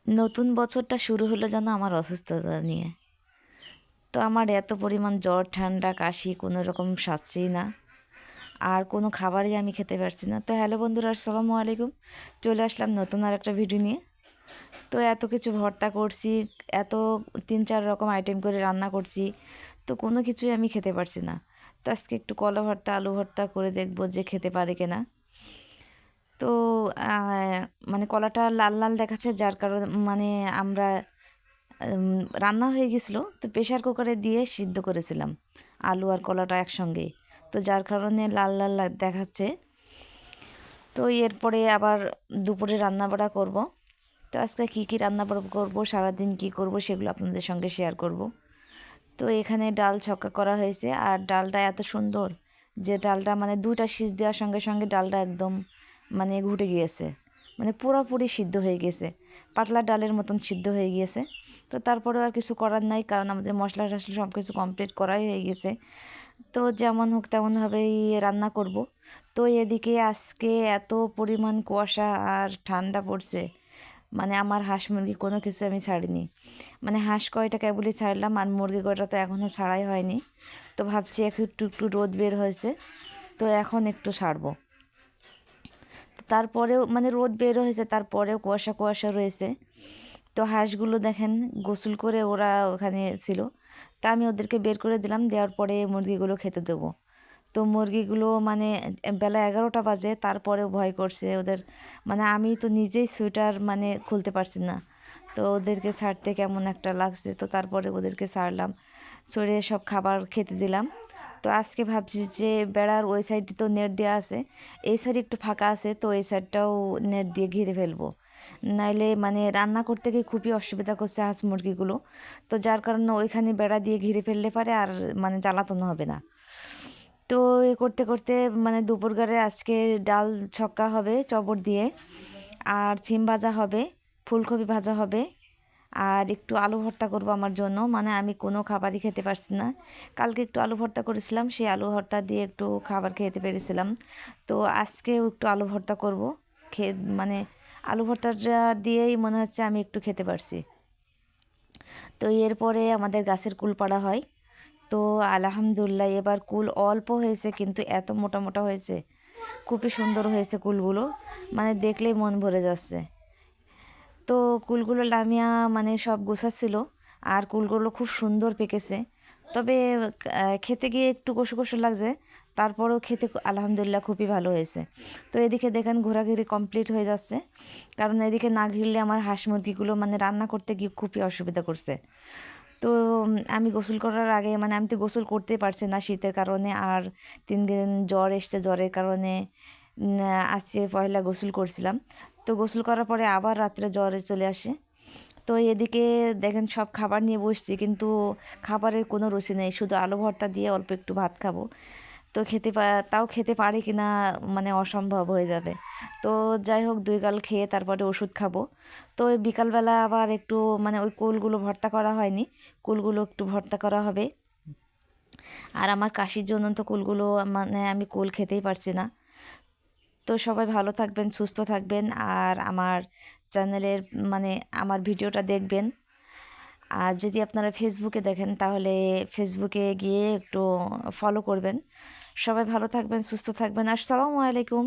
নতুন বছরটা শুরু হলো যেন আমার অসুস্থতা নিয়ে। তো আমার এত পরিমাণ জ্বর ঠান্ডা কাশি কোনো রকম সারছেই না, আর কোনো খাবারই আমি খেতে পারছি না। তো হ্যালো বন্ধুরা, আসসালামু আলাইকুম। চলে আসলাম নতুন আর একটা ভিডিও নিয়ে। তো এত কিছু ভর্তা করছি, এত 3-4 রকম আইটেম করে রান্না করছি, তো কোনো কিছুই আমি খেতে পারছি না। তো আজকে একটু কলা ভর্তা আলু ভর্তা করে দেখবো যে খেতে পারে কিনা। তো মানে কলাটা লাল লাল দেখাচ্ছে, যার কারণে মানে আমরা রান্না হয়ে গেছিলো, তো প্রেশার কুকারে দিয়ে সিদ্ধ করেছিলাম আলু আর কলাটা একসঙ্গে, তো যার কারণে লাল লাল দেখাচ্ছে। তো এরপরে আবার দুপুরে রান্না বাড়া করব। তো আজকে কী কী রান্না বাড়া করবো, সারাদিন কী করব সেগুলো আপনাদের সঙ্গে শেয়ার করব। তো এখানে ডাল ছক্কা করা হয়েছে, আর ডালটা এত সুন্দর যে ডালটা মানে 2টা সিজ দেওয়ার সঙ্গে সঙ্গে ডালটা একদম মানে ঘুটে গিয়েছে, মানে পুরোপুরি সিদ্ধ হয়ে গেছে, পাতলা ডালের মতন সিদ্ধ হয়ে গিয়েছে। তো তারপরেও আর কিছু করার নাই, কারণ আমাদের মশলা টশলা সব কিছু কমপ্লিট করাই হয়ে গেছে। তো যেমন হোক তেমনভাবেই রান্না করব। তো এদিকে আজকে এত পরিমাণ কুয়াশা আর ঠান্ডা পড়ছে, মানে আমার হাঁস মুরগি কোনো কিছু আমি ছাড়িনি। মানে হাঁস কয়টা কেবলই ছাড়লাম, আর মুরগি কয়টা তো এখনও ছাড়াই হয়নি। তো ভাবছি একটু একটু রোদ বের হয়েছে, তো এখন একটু ছাড়বো। তারপরেও মানে রোদ বের হয়েছে, তারপরেও কুয়াশা কুয়াশা রয়েছে। তো হাঁসগুলো দেখেন গোসল করে ওরা ওখানে ছিল, তা আমি ওদেরকে বের করে দিলাম, দেওয়ার পরে মুরগিগুলো খেতে দেবো। তো মুরগিগুলো মানে বেলা 11টা বাজে, তারপরেও ভয় করছে ওদের, মানে আমি তো নিজেই সোয়েটার মানে খুলতে পারছি না। তো ওদেরকে ছাড়তে কেমন একটা লাগছে, তো তারপরে ওদেরকে ছাড়লাম, ছড়ে সব খাবার খেতে দিলাম। তো আজকে ভাবছি যে বেড়ার ওই সাইডে তো নেট দেওয়া আছে, এই সাইডে একটু ফাঁকা আছে, তো এই সাইডটাও নেট দিয়ে ঘিরে ফেলবো। নাইলে মানে রান্না করতে গিয়ে খুবই অসুবিধা করছে হাঁস মুরগিগুলো, তো যার কারণে ওইখানে বেড়া দিয়ে ঘিরে ফেললে পারে আর মানে জ্বালাতন হবে না। তো এ করতে করতে মানে দুপুরগারে আজকে ডাল ছক্কা হবে চবর দিয়ে, আর ছিম ভাজা হবে, ফুলকপি ভাজা হবে, আর একটু আলু ভর্তা করব আমার জন্য, মানে আমি কোনো খাবারই খেতে পারছি না। কালকে একটু আলু ভর্তা করেছিলাম, সেই আলু ভর্তা দিয়ে একটু খাবার খেতে পেরেছিলাম। তো আজকেও একটু আলু ভর্তা করব, খেয়ে মানে আলু ভর্তাটা দিয়েই মনে হচ্ছে আমি একটু খেতে পারছি। তো এরপরে আমাদের গাছের কুল পাড়া হয়। তো আলহামদুলিল্লাহ এবার কুল অল্প হয়েছে, কিন্তু এত মোটা মোটা হয়েছে, খুবই সুন্দর হয়েছে কুলগুলো, মানে দেখলেই মন ভরে যাচ্ছে। তো কুলগুলো লামিয়া মানে সব গোছাচ্ছিল, আর কুলগুলো খুব সুন্দর পেকেছে। তবে খেতে গিয়ে একটু কষু কষু লাগছে, তারপরেও খেতে আলহামদুলিল্লাহ খুবই ভালো হয়েছে। তো এদিকে দেখেন ঘোরাঘুরি কমপ্লিট হয়ে যাচ্ছে, কারণ এদিকে না ঘিরলে আমার হাঁস মুরগিগুলো মানে রান্না করতে গিয়ে খুবই অসুবিধা করছে। তো আমি গোসল করার আগে মানে আমি তো গোসল করতেই পারছি না শীতের কারণে, আর 3 দিন জ্বর এসছে, জ্বরের কারণে আজকে পয়লা গোসল করছিলাম। তো গোসল করার পরে আবার রাত্রে জ্বরে চলে আসে। তো এদিকে দেখেন সব খাবার নিয়ে বসছি, কিন্তু খাবারের কোনো রুচি নেই, শুধু আলু ভর্তা দিয়ে অল্প একটু ভাত খাবো। তো তাও খেতে পারি কি না মানে অসম্ভব হয়ে যাবে। তো যাই হোক 2 গাল খেয়ে তারপরে ওষুধ খাবো। তো ওই বিকালবেলা আবার একটু মানে ওই কুলগুলো ভর্তা করা হয়নি, কুলগুলো একটু ভর্তা করা হবে। আর আমার কাশির জন্য তো কুলগুলো মানে আমি কুল খেতেই পারছি না। তো সবাই ভালো থাকবেন, সুস্থ থাকবেন, আর আমার চ্যানেলের মানে আমার ভিডিওটা দেখবেন। আর যদি আপনারা ফেসবুকে দেখেন তাহলে ফেসবুকে গিয়ে একটু ফলো করবেন। সবাই ভালো থাকবেন, সুস্থ থাকবেন। আসসালামু আলাইকুম।